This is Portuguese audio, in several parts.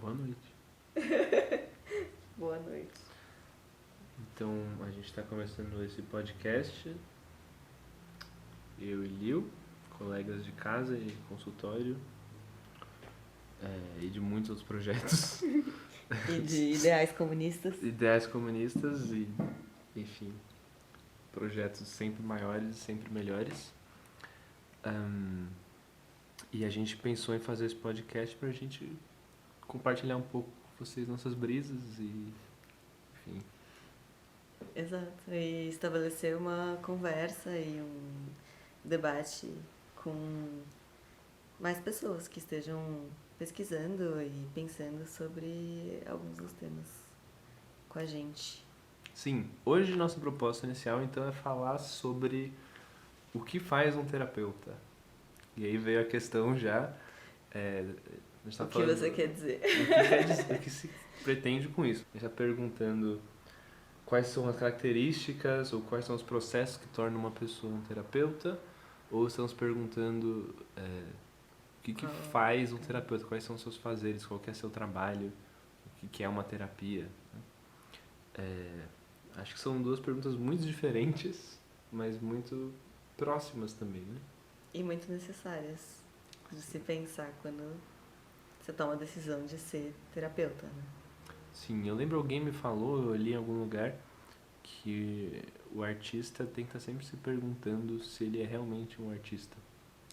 Boa noite. Boa noite. Então, a gente está começando esse podcast. Eu e Liu, colegas de casa e consultório, e de muitos outros projetos. E de ideais comunistas. Ideais comunistas e, enfim, projetos sempre maiores e sempre melhores. E a gente pensou em fazer esse podcast para a gente compartilhar um pouco com vocês nossas brisas e, enfim. Exato. E estabelecer uma conversa e um debate com mais pessoas que estejam pesquisando e pensando sobre alguns dos temas com a gente. Sim, hoje nossa proposta inicial então é falar sobre o que faz um terapeuta. E aí veio a questão já. A gente tá O que falando você quer dizer? o que se pretende com isso. A gente está perguntando quais são as características ou quais são os processos que tornam uma pessoa um terapeuta, ou estamos perguntando o que faz um terapeuta, quais são os seus fazeres, qual que é seu trabalho, o que é uma terapia. Acho que são duas perguntas muito diferentes, mas muito próximas também, né? E muito necessárias de se pensar quando você toma a decisão de ser terapeuta, né? Sim, eu lembro alguém me falou, eu li em algum lugar, que o artista tem que estar sempre se perguntando se ele é realmente um artista.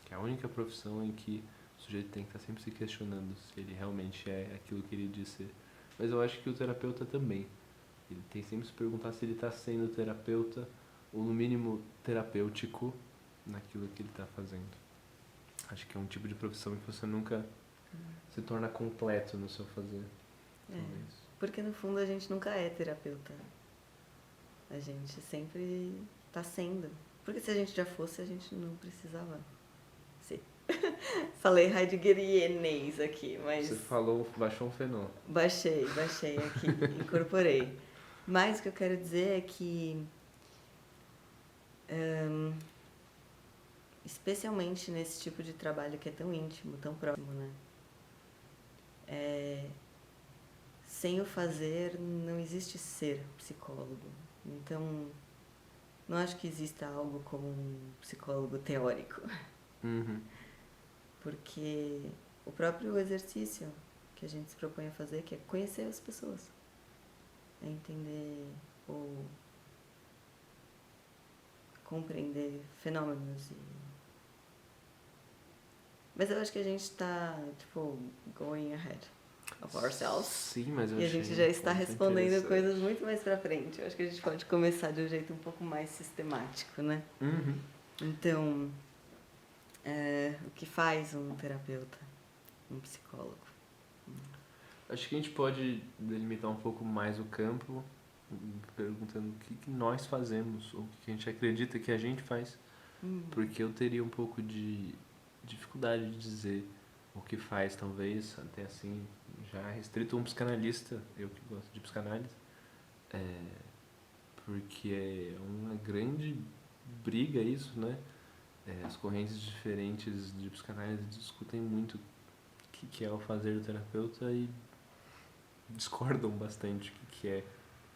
Que é a única profissão em que o sujeito tem que estar sempre se questionando se ele realmente é aquilo que ele diz ser. Mas eu acho que o terapeuta também. Ele tem sempre que se perguntar se ele está sendo terapeuta ou, no mínimo, terapêutico naquilo que ele está fazendo. Acho que é um tipo de profissão que você nunca se torna completo no seu fazer. Talvez. Porque no fundo a gente nunca é terapeuta. A gente sempre tá sendo. Porque se a gente já fosse, a gente não precisava ser. Falei heideggerianês aqui, mas... Você falou, baixou um fenô. Baixei aqui, incorporei. Mas o que eu quero dizer é que... especialmente nesse tipo de trabalho que é tão íntimo, tão próximo, né? Sem o fazer, não existe ser psicólogo. Então, não acho que exista algo como um psicólogo teórico. Uhum. Porque o próprio exercício que a gente se propõe a fazer, que é conhecer as pessoas, é entender ou compreender fenômenos. Mas eu acho que a gente está, going ahead of ourselves. Sim, mas eu E a achei gente já está respondendo interessante. coisas muito mais pra frente. Eu acho que a gente pode começar de um jeito um pouco mais sistemático, né? Uhum. Então, o que faz um terapeuta, um psicólogo? Acho que a gente pode delimitar um pouco mais o campo, perguntando o que nós fazemos, ou o que a gente acredita que a gente faz. Porque eu teria um pouco de dificuldade de dizer o que faz, talvez, até assim, já restrito a um psicanalista, eu que gosto de psicanálise, porque é uma grande briga isso, né? As correntes diferentes de psicanálise discutem muito o que é o fazer do terapeuta e discordam bastante o que é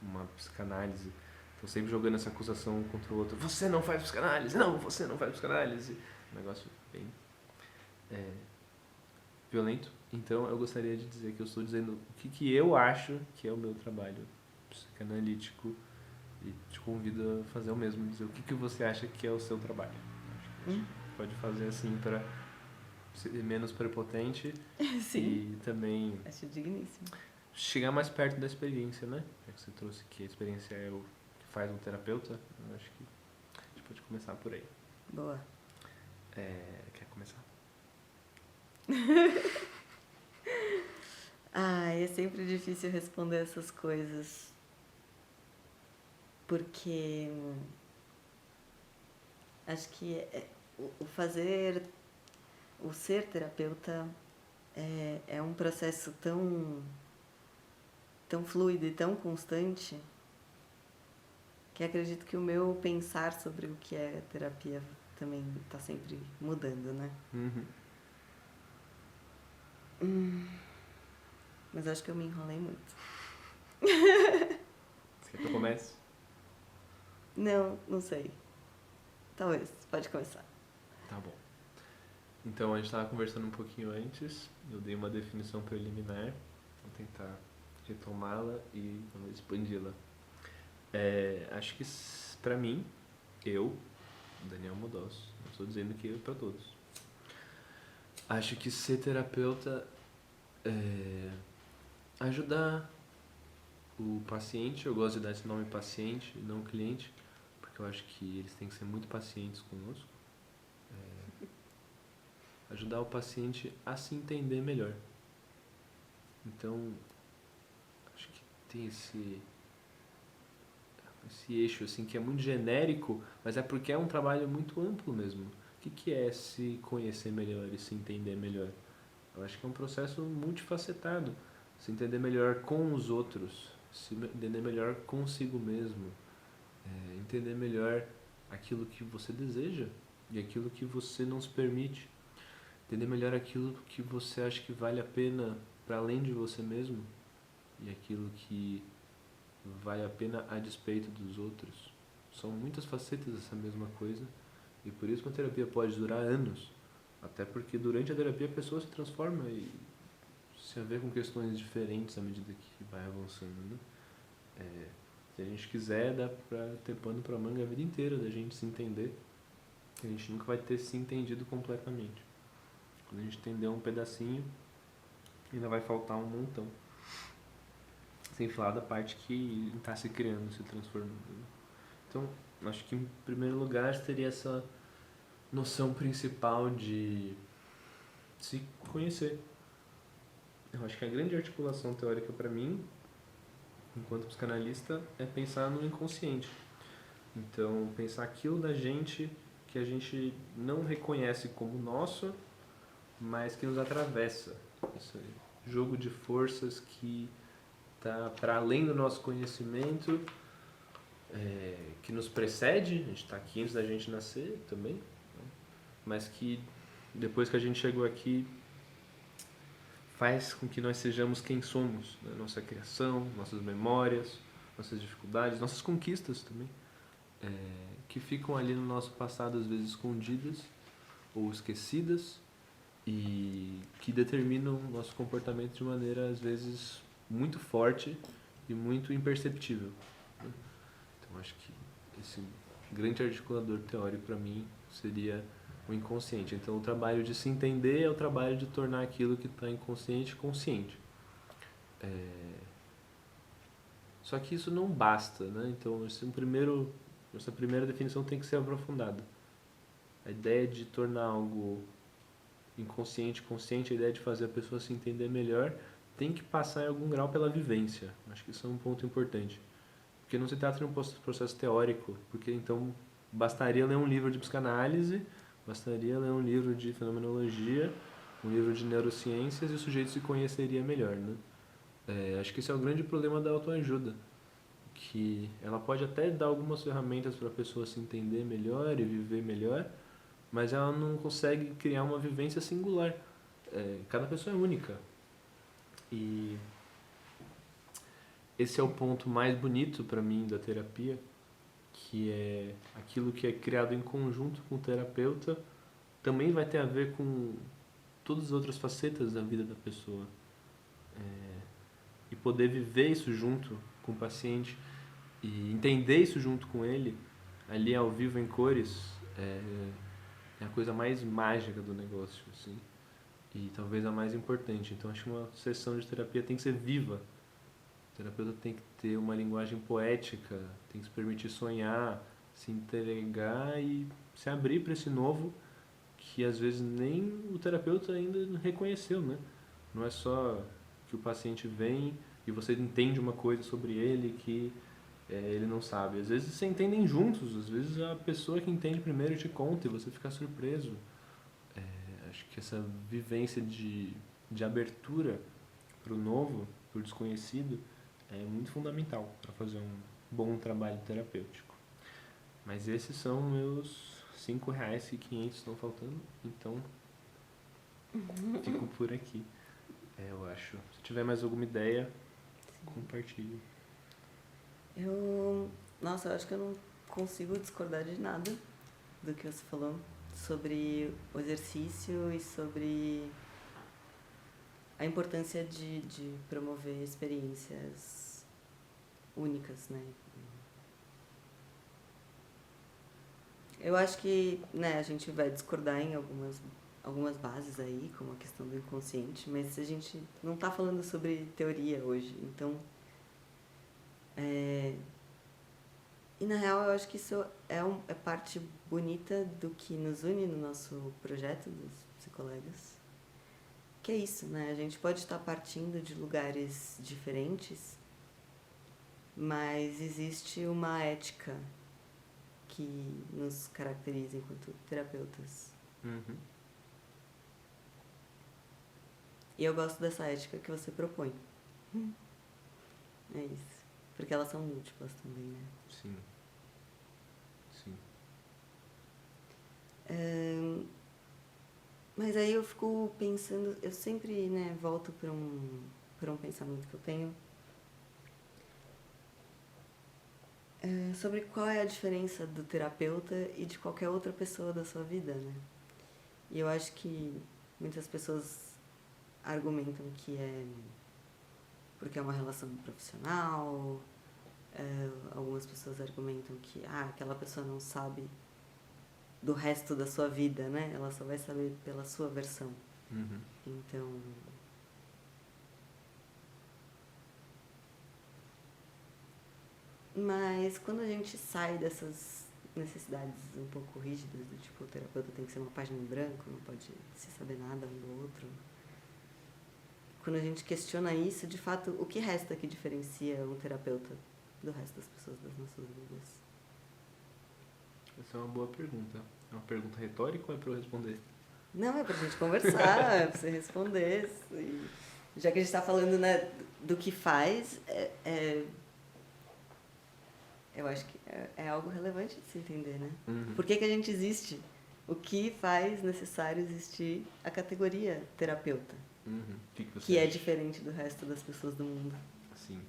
uma psicanálise. Estão sempre jogando essa acusação contra o outro. Você não faz psicanálise! Não, você não faz psicanálise! Um negócio bem violento. Então eu gostaria de dizer que eu estou dizendo o que eu acho que é o meu trabalho psicanalítico e te convido a fazer o mesmo, dizer o que você acha que é o seu trabalho. Acho que a gente pode fazer assim para ser menos prepotente. Sim. E também Acho digníssimo. chegar mais perto da experiência, né? Já que você trouxe que a experiência é o que faz um terapeuta, eu acho que a gente pode começar por aí. Boa. Quer começar? É sempre difícil responder essas coisas. Porque acho que o ser terapeuta é um processo tão fluido e tão constante que acredito que o meu pensar sobre o que é terapia também está sempre mudando, né? Uhum. Mas acho que eu me enrolei muito. Você quer que eu comece? Não sei. Talvez, pode começar. Tá bom. Então, a gente estava conversando um pouquinho antes, eu dei uma definição preliminar, vou tentar retomá-la e expandi-la. Acho que, pra mim, eu, Daniel Modós, não estou dizendo que eu para todos, acho que ser terapeuta é ajudar o paciente. Eu gosto de dar esse nome paciente, não cliente, porque eu acho que eles têm que ser muito pacientes conosco. Ajudar o paciente a se entender melhor. Então, acho que tem esse eixo assim que é muito genérico, mas é porque é um trabalho muito amplo mesmo. O que é se conhecer melhor e se entender melhor? Eu acho que é um processo multifacetado. Se entender melhor com os outros, se entender melhor consigo mesmo, entender melhor aquilo que você deseja e aquilo que você não se permite, entender melhor aquilo que você acha que vale a pena para além de você mesmo e aquilo que vale a pena a despeito dos outros. São muitas facetas dessa mesma coisa e por isso que a terapia pode durar anos, até porque durante a terapia a pessoa se transforma e se vê com questões diferentes à medida que vai avançando, né? Se a gente quiser, dá pra ter pano pra manga a vida inteira da gente se entender. A gente nunca vai ter se entendido completamente. Quando a gente entender um pedacinho, ainda vai faltar um montão. Sem falar da parte que está se criando, se transformando, né? Então, acho que em primeiro lugar seria essa noção principal de se conhecer. Eu acho que a grande articulação teórica para mim, enquanto psicanalista, é pensar no inconsciente. Então, pensar aquilo da gente que a gente não reconhece como nosso, mas que nos atravessa. Esse jogo de forças que está para além do nosso conhecimento, que nos precede, a gente está aqui antes da gente nascer também, né? Mas que depois que a gente chegou aqui faz com que nós sejamos quem somos, né? Nossa criação, nossas memórias, nossas dificuldades, nossas conquistas também, que ficam ali no nosso passado às vezes escondidas ou esquecidas e que determinam o nosso comportamento de maneira às vezes muito forte e muito imperceptível, né? Então acho que esse grande articulador teórico para mim seria o inconsciente. Então o trabalho de se entender é o trabalho de tornar aquilo que está inconsciente consciente. Só que isso não basta, né? Então essa primeira definição tem que ser aprofundada. A ideia de tornar algo inconsciente consciente, a ideia de fazer a pessoa se entender melhor, tem que passar em algum grau pela vivência. Acho que isso é um ponto importante. Porque não se trata de um processo teórico, porque então bastaria ler um livro de psicanálise, bastaria ler um livro de fenomenologia, um livro de neurociências e o sujeito se conheceria melhor, né? Acho que esse é o grande problema da autoajuda, que ela pode até dar algumas ferramentas para a pessoa se entender melhor e viver melhor, mas ela não consegue criar uma vivência singular. Cada pessoa é única. E esse é o ponto mais bonito para mim da terapia, que é aquilo que é criado em conjunto com o terapeuta, também vai ter a ver com todas as outras facetas da vida da pessoa. E poder viver isso junto com o paciente e entender isso junto com ele, ali ao vivo em cores, é a coisa mais mágica do negócio, assim. E talvez a mais importante. Então acho que uma sessão de terapia tem que ser viva. O terapeuta tem que ter uma linguagem poética, tem que se permitir sonhar, se entregar e se abrir para esse novo que às vezes nem o terapeuta ainda reconheceu, né? Não é só que o paciente vem e você entende uma coisa sobre ele que ele não sabe. Às vezes vocês entendem juntos, às vezes a pessoa que entende primeiro te conta e você fica surpreso. Acho que essa vivência de abertura para o novo, para o desconhecido, é muito fundamental para fazer um bom trabalho terapêutico. Mas esses são meus R$ 5,500 estão faltando, então fico por aqui. Eu acho. Se tiver mais alguma ideia, compartilhe. Nossa, eu acho que eu não consigo discordar de nada do que você falou sobre o exercício e sobre a importância de promover experiências únicas, né? Eu acho que, né, a gente vai discordar em algumas bases aí, como a questão do inconsciente, mas a gente não tá falando sobre teoria hoje, então... E na real eu acho que isso é parte bonita do que nos une no nosso projeto dos psicolegas. Que é isso, né? A gente pode estar partindo de lugares diferentes, mas existe uma ética que nos caracteriza enquanto terapeutas. Uhum. E eu gosto dessa ética que você propõe. É isso. Porque elas são múltiplas também, né? Sim. Sim. Mas aí eu fico pensando, eu sempre, né, volto para um pensamento que eu tenho sobre qual é a diferença do terapeuta e de qualquer outra pessoa da sua vida, né? E eu acho que muitas pessoas argumentam que é porque é uma relação profissional, algumas pessoas argumentam que aquela pessoa não sabe do resto da sua vida, né? Ela só vai saber pela sua versão. Uhum. Então... Mas quando a gente sai dessas necessidades um pouco rígidas, do tipo, o terapeuta tem que ser uma página em branco, não pode se saber nada um do outro. Quando a gente questiona isso, de fato, o que resta que diferencia um terapeuta do resto das pessoas das nossas vidas? Essa é uma boa pergunta. É uma pergunta retórica ou é pra eu responder? Não, é pra gente conversar, é pra você responder. E já que a gente tá falando, né, do que faz, eu acho que é algo relevante de se entender, né? Uhum. Por que a gente existe? O que faz necessário existir a categoria terapeuta? Uhum. O que você Que é acha? diferente do resto das pessoas do mundo. Sim.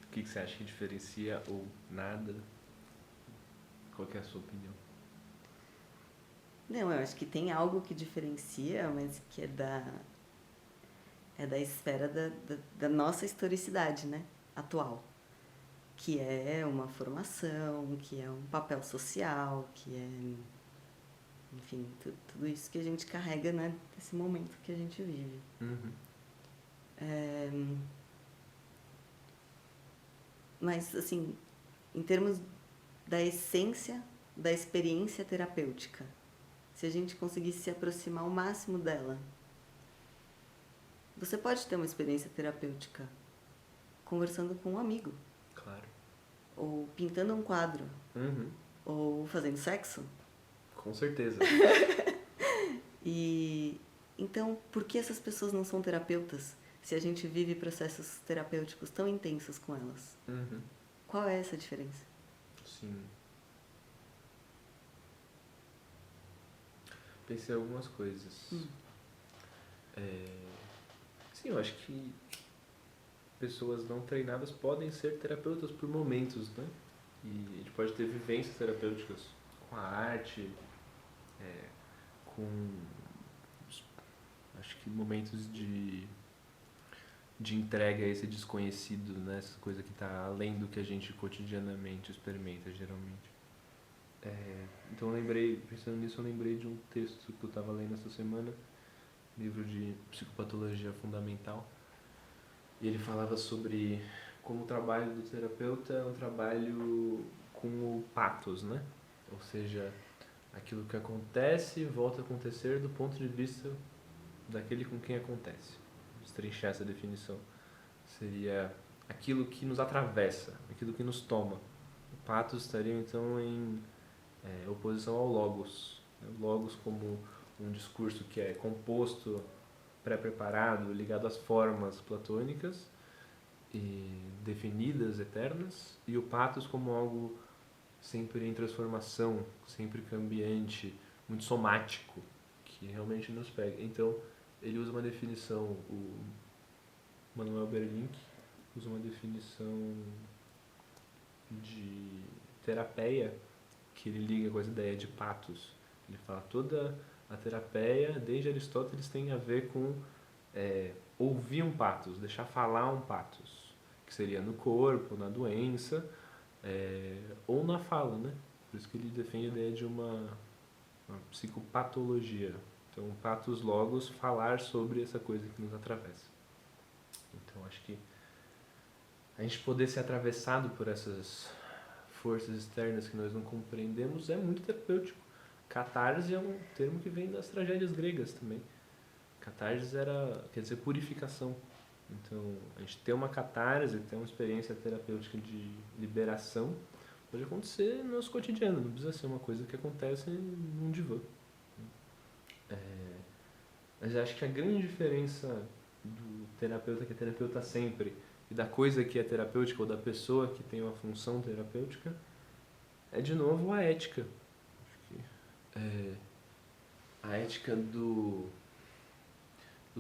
O que você acha que diferencia ou nada? Qual que é a sua opinião? Não, eu acho que tem algo que diferencia, mas que é da esfera da nossa historicidade, né? Atual. Que é uma formação, que é um papel social, que é... Enfim, tudo isso que a gente carrega, né? Desse momento que a gente vive. Uhum. Mas, assim, em termos da essência da experiência terapêutica, se a gente conseguisse se aproximar ao máximo dela, você pode ter uma experiência terapêutica conversando com um amigo, Claro. ou pintando um quadro, Uhum. ou fazendo sexo. Com certeza. E então, por que essas pessoas não são terapeutas se a gente vive processos terapêuticos tão intensos com elas? Uhum. Qual é essa diferença? Sim. Pensei em algumas coisas. Sim, eu acho que pessoas não treinadas podem ser terapeutas por momentos, né? E a gente pode ter vivências terapêuticas com a arte, com acho que momentos de entrega a esse desconhecido, né? Essa coisa que está além do que a gente cotidianamente experimenta, geralmente. Então pensando nisso, eu lembrei de um texto que eu estava lendo essa semana, livro de psicopatologia fundamental, e ele falava sobre como o trabalho do terapeuta é um trabalho com o pathos, né? Ou seja, aquilo que acontece volta a acontecer do ponto de vista daquele com quem acontece. Destrinchar essa definição seria aquilo que nos atravessa, aquilo que nos toma. O pathos estaria então em oposição ao logos. O logos como um discurso que é composto, pré-preparado, ligado às formas platônicas e definidas, eternas, e o pathos como algo sempre em transformação, sempre cambiante, muito somático, que realmente nos pega. Então, ele usa uma definição, Manuel Berlink usa uma definição de terapia que ele liga com essa ideia de patos. Ele fala toda a terapia, desde Aristóteles, tem a ver com ouvir um patos, deixar falar um patos, que seria no corpo, na doença, ou na fala, né? Por isso que ele defende a ideia de uma psicopatologia. Então, patos logos, falar sobre essa coisa que nos atravessa. Então, acho que a gente poder ser atravessado por essas forças externas que nós não compreendemos é muito terapêutico. Catarse é um termo que vem das tragédias gregas também. Catarse quer dizer purificação. Então, a gente ter uma catarse, ter uma experiência terapêutica de liberação, pode acontecer no nosso cotidiano, não precisa ser uma coisa que acontece num divã. Mas acho que a grande diferença do terapeuta que é terapeuta sempre e da coisa que é terapêutica ou da pessoa que tem uma função terapêutica é, de novo, a ética. Acho que, a ética do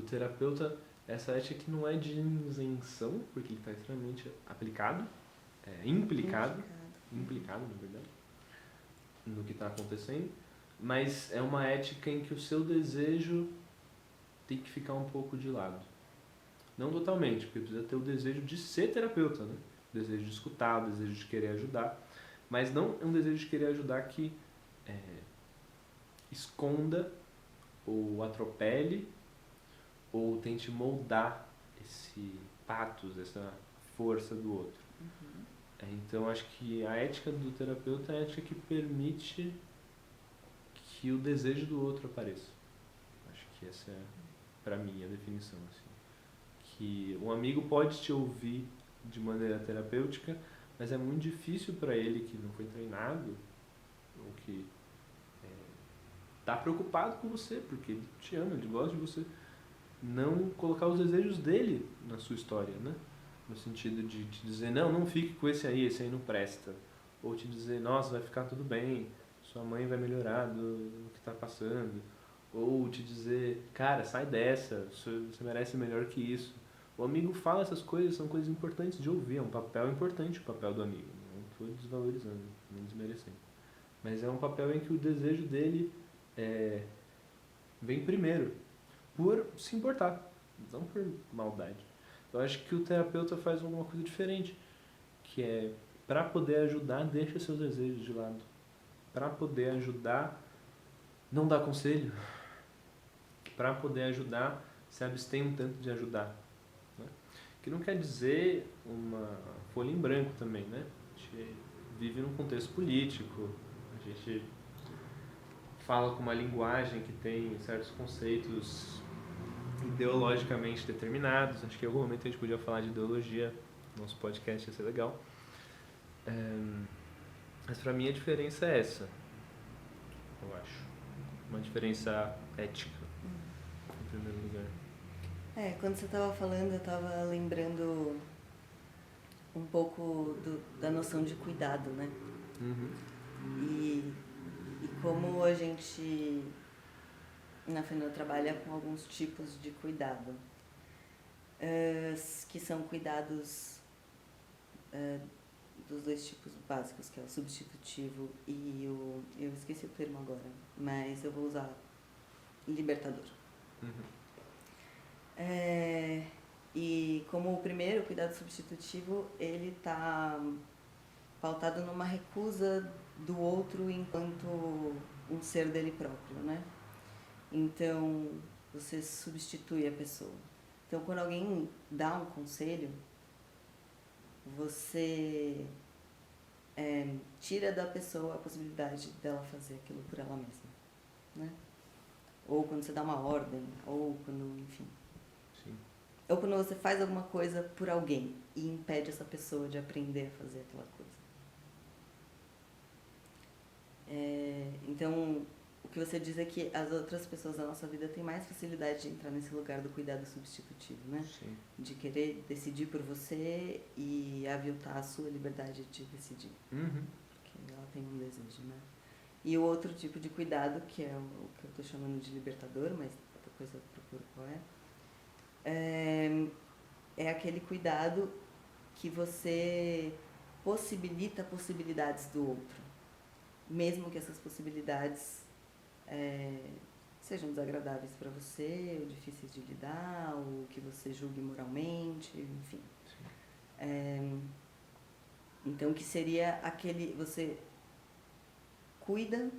terapeuta, essa ética que não é de isenção, porque ele está extremamente aplicado, implicado, na verdade, no que está acontecendo, mas é uma ética em que o seu desejo tem que ficar um pouco de lado. Não totalmente, porque precisa ter o desejo de ser terapeuta, né? O desejo de escutar, o desejo de querer ajudar, mas não é um desejo de querer ajudar que esconda ou atropele ou tente moldar esse patos, essa força do outro. Então, acho que a ética do terapeuta é a ética que permite que o desejo do outro apareça. Acho que essa é, para mim, a definição. Assim. Que um amigo pode te ouvir de maneira terapêutica, mas é muito difícil para ele que não foi treinado ou que está preocupado com você, porque ele te ama, ele gosta de você, não colocar os desejos dele na sua história, né? No sentido de te dizer, não fique com esse aí não presta. Ou te dizer, nossa, vai ficar tudo bem, sua mãe vai melhorar do que está passando. Ou te dizer, cara, sai dessa, você merece melhor que isso. O amigo fala essas coisas, são coisas importantes de ouvir, é um papel importante o papel do amigo. Não estou desvalorizando, nem desmerecendo. Mas é um papel em que o desejo dele vem primeiro, por se importar, não por maldade. Eu acho que o terapeuta faz alguma coisa diferente, que é, para poder ajudar, deixa seus desejos de lado. Para poder ajudar, não dá conselho. Para poder ajudar, se abstém um tanto de ajudar. Né? Que não quer dizer uma folha em branco também, né? A gente vive num contexto político, a gente fala com uma linguagem que tem certos conceitos ideologicamente determinados. Acho que em algum momento a gente podia falar de ideologia no nosso podcast, ia ser legal. Mas para mim a diferença é essa, eu acho. Uma diferença ética, em primeiro lugar. Quando você estava falando, eu estava lembrando um pouco da noção de cuidado, né? E como a gente, na FENAN, trabalha com alguns tipos de cuidado, que são cuidados dos dois tipos básicos, que é o substitutivo e eu esqueci o termo agora, mas eu vou usar libertador. E como o primeiro, o cuidado substitutivo, ele está pautado numa recusa do outro enquanto um ser dele próprio, né? Então, você substitui a pessoa. Então, quando alguém dá um conselho, você tira da pessoa a possibilidade dela fazer aquilo por ela mesma, né? Ou quando você dá uma ordem, ou quando, enfim. Sim. Ou quando você faz alguma coisa por alguém e impede essa pessoa de aprender a fazer aquela coisa. Então, o que você diz é que as outras pessoas da nossa vida têm mais facilidade de entrar nesse lugar do cuidado substitutivo, né? Sim. De querer decidir por você e aviltar a sua liberdade de decidir. Porque ela tem um desejo, né? E o outro tipo de cuidado, que é o que eu estou chamando de libertador, mas depois eu procuro qual é aquele cuidado que você possibilita possibilidades do outro, mesmo que essas possibilidades sejam desagradáveis para você, ou difíceis de lidar, ou que você julgue moralmente, enfim. Então, que seria aquele... Você cuida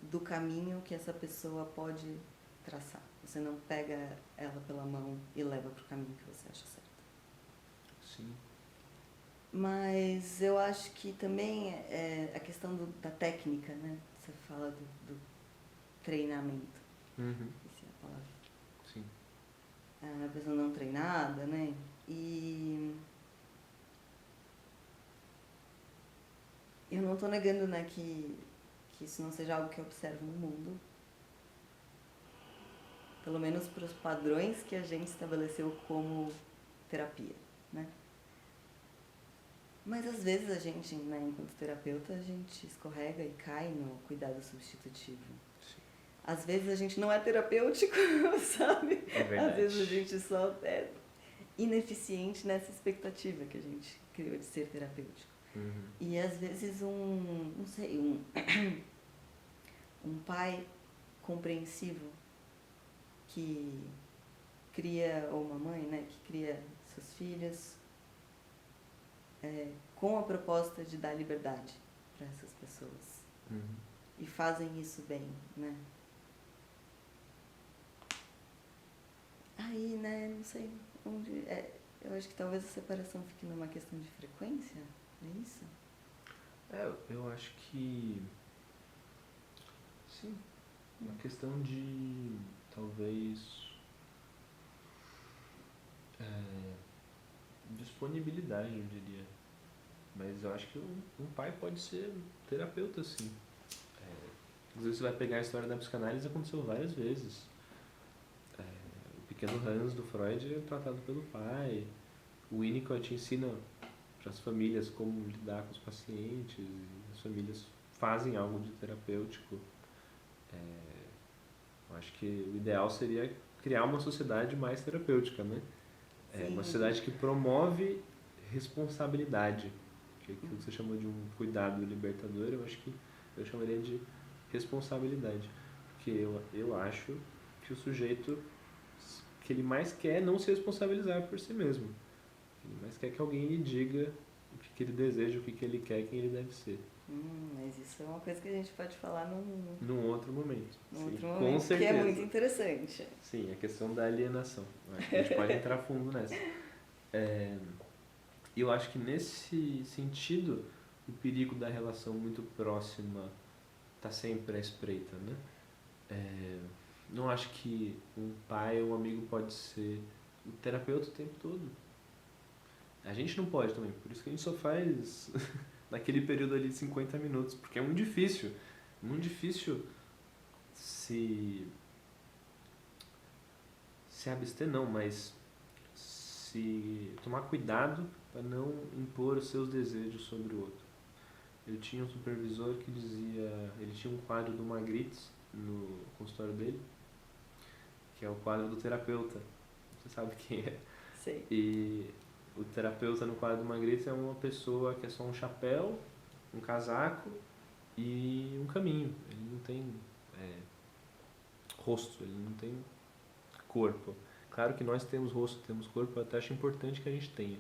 do caminho que essa pessoa pode traçar. Você não pega ela pela mão e leva para o caminho que você acha certo. Sim. Mas eu acho que também a questão da técnica, né? Você fala do treinamento. Essa é a palavra. Sim. A pessoa não treinada, né? E eu não estou negando, né, que isso não seja algo que eu observo no mundo. Pelo menos para os padrões que a gente estabeleceu como terapia, né? Mas às vezes a gente, né, enquanto terapeuta, a gente escorrega e cai no cuidado substitutivo. Sim. Às vezes a gente não é terapêutico, sabe? É verdade. Às vezes a gente só é ineficiente nessa expectativa que a gente criou de ser terapêutico. E às vezes não sei, um pai compreensivo que cria, ou uma mãe, né, que cria seus filhos com a proposta de dar liberdade para essas pessoas. E fazem isso bem, né? Aí, né, não sei onde... eu acho que talvez a separação fique numa questão de frequência, é isso? Eu acho que... Sim. Uma questão de, talvez... disponibilidade, eu diria. Mas eu acho que um pai pode ser terapeuta, sim. Às vezes você vai pegar a história da psicanálise, aconteceu várias vezes. O pequeno Hans do Freud é tratado pelo pai. O Winnicott ensina para as famílias como lidar com os pacientes. E as famílias fazem algo de terapêutico. Eu acho que o ideal seria criar uma sociedade mais terapêutica, né? Uma sociedade que promove responsabilidade, que é aquilo que você chamou de um cuidado libertador, eu acho que eu chamaria de responsabilidade, porque eu acho que o sujeito, que ele mais quer é não se responsabilizar por si mesmo, ele mais quer que alguém lhe diga o que ele deseja, o que ele quer, quem ele deve ser. Mas isso é uma coisa que a gente pode falar num outro momento. Num sim, outro com momento, certeza. que é muito interessante. Sim, a questão da alienação. Eu acho que a gente pode entrar fundo nessa. Eu acho que nesse sentido, o perigo da relação muito próxima está sempre à espreita, né? Não acho que um pai ou um amigo pode ser o terapeuta o tempo todo. A gente não pode também, por isso que a gente só faz naquele período ali de 50 minutos, porque é muito difícil se abster não, mas se tomar cuidado para não impor os seus desejos sobre o outro. Eu tinha um supervisor que dizia, ele tinha um quadro do Magritte no consultório dele, que é o quadro do terapeuta. Você sabe quem é? Sei. E o terapeuta no quadro do Magritte é uma pessoa que é só um chapéu, um casaco e um caminho. Ele não tem rosto, ele não tem corpo. Claro que nós temos rosto, temos corpo, eu até acho importante que a gente tenha.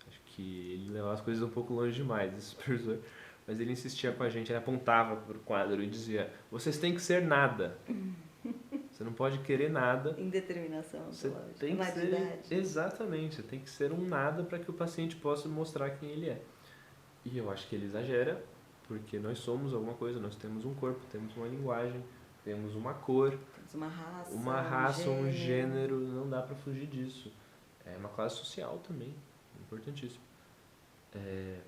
Acho que ele levava as coisas um pouco longe demais, esse supervisor. Mas ele insistia com a gente, ele apontava para o quadro e dizia: vocês têm que ser nada. Você não pode querer nada. Indeterminação, você tem que ser, exatamente, você tem que ser um nada para que o paciente possa mostrar quem ele é. E eu acho que ele exagera, porque nós somos alguma coisa, nós temos um corpo, temos uma linguagem, temos uma cor, temos uma raça, um gênero, não dá para fugir disso. É uma classe social também, importantíssimo.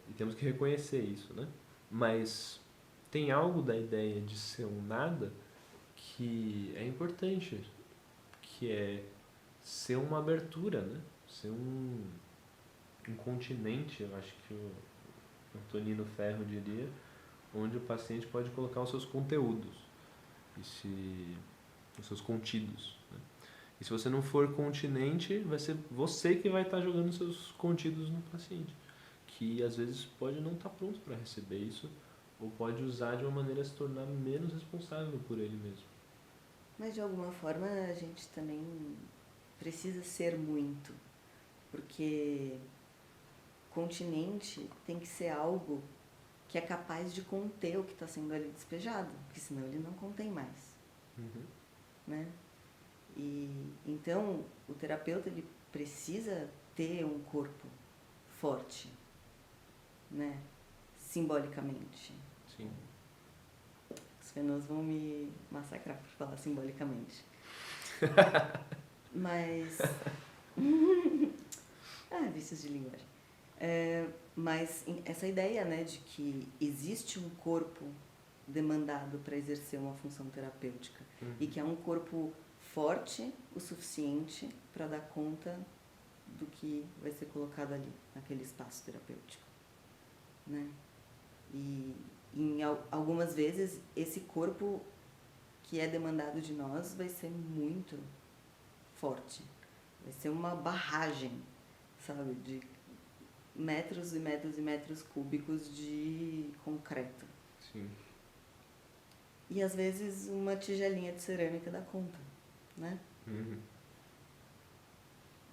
E temos que reconhecer isso, né? Mas tem algo da ideia de ser um nada que é importante, que é ser uma abertura, né? Ser um continente, eu acho que o Antonino Ferro diria, onde o paciente pode colocar os seus conteúdos, os seus contidos, né? E se você não for continente, vai ser você que vai estar jogando seus contidos no paciente, que às vezes pode não estar pronto para receber isso, ou pode usar de uma maneira a se tornar menos responsável por ele mesmo. Mas de alguma forma a gente também precisa ser muito, porque continente tem que ser algo que é capaz de conter o que está sendo ali despejado, porque senão ele não contém mais, né? E então o terapeuta ele precisa ter um corpo forte, né? Simbolicamente. Sim. Os fenômenos vão me massacrar por falar simbolicamente. Mas... vícios de linguagem. Mas essa ideia, né, de que existe um corpo demandado para exercer uma função terapêutica e que é um corpo forte o suficiente para dar conta do que vai ser colocado ali, naquele espaço terapêutico, né? E algumas vezes esse corpo que é demandado de nós vai ser muito forte, vai ser uma barragem, sabe, de metros e metros e metros cúbicos de concreto. Sim. E às vezes uma tigelinha de cerâmica dá conta, né?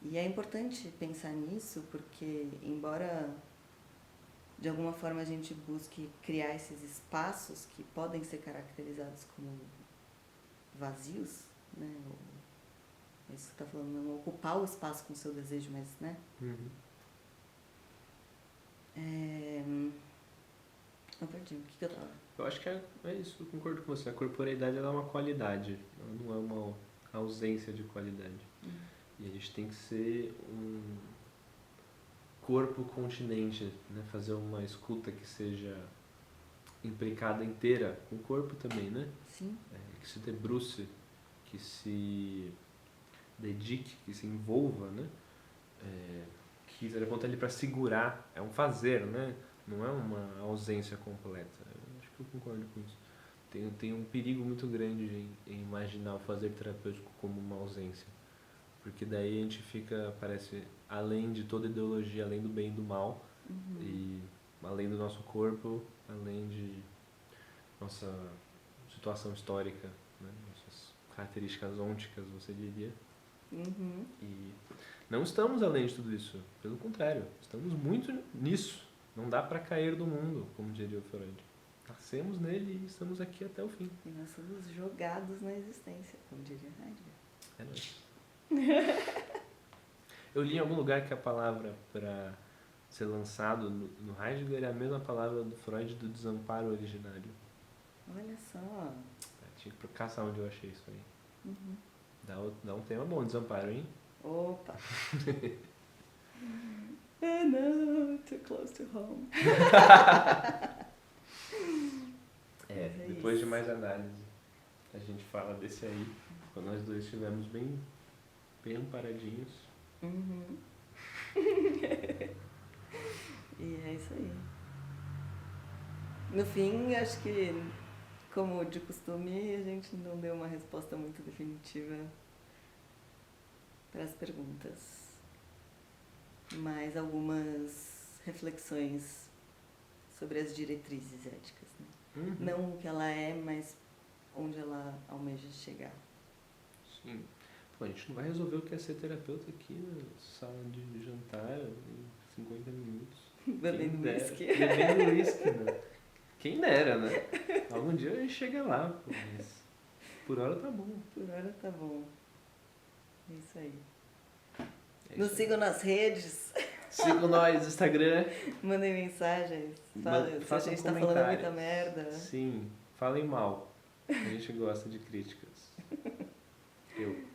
E é importante pensar nisso porque, embora de alguma forma a gente busque criar esses espaços que podem ser caracterizados como vazios, né? É isso que você está falando, não ocupar o espaço com o seu desejo, mas, né? Eu perdi, o que eu tava? Eu acho que é isso, eu concordo com você. A corporeidade ela é uma qualidade, ela não é uma ausência de qualidade. E a gente tem que ser um corpo continente, né? Fazer uma escuta que seja implicada inteira com o corpo também, né? Sim. Que se debruce, que se dedique, que se envolva, né? Que ele aponta ali para segurar, é um fazer, né? Não é uma ausência completa. Eu acho que eu concordo com isso. Tem um perigo muito grande em imaginar o fazer terapêutico como uma ausência. Porque daí a gente fica, parece, além de toda ideologia, além do bem e do mal, e além do nosso corpo, além de nossa situação histórica, né? Nossas características ônticas, você diria. E não estamos além de tudo isso, pelo contrário, estamos muito nisso. Não dá para cair do mundo, como diria o Freud. Nascemos nele e estamos aqui até o fim. E nós somos jogados na existência, como diria Heidegger. É nóis. Eu li em algum lugar que a palavra para ser lançado no Heidegger é a mesma palavra do Freud do desamparo originário. Olha só. Tinha que caçar onde eu achei isso aí. Dá um tema bom, desamparo, hein? Opa! No, too close to home. Depois de mais análise, a gente fala desse aí, quando nós dois estivermos bem amparadinhos. E é isso aí. No fim, acho que, como de costume, a gente não deu uma resposta muito definitiva para as perguntas. Mas algumas reflexões sobre as diretrizes éticas, né? Não o que ela é, mas onde ela almeja chegar. Sim. Pô, a gente não vai resolver o que é ser terapeuta aqui na sala de jantar em 50 minutos. Bebendo uísque. Bebendo uísque, né? Quem dera, né? Algum dia a gente chega lá, pô, mas por hora tá bom. Por hora tá bom. É isso aí. Nos sigam nas redes. Sigam nós no Instagram. Mandem mensagens. Falem se a gente tá falando muita merda. Sim, falem mal. A gente gosta de críticas. Eu.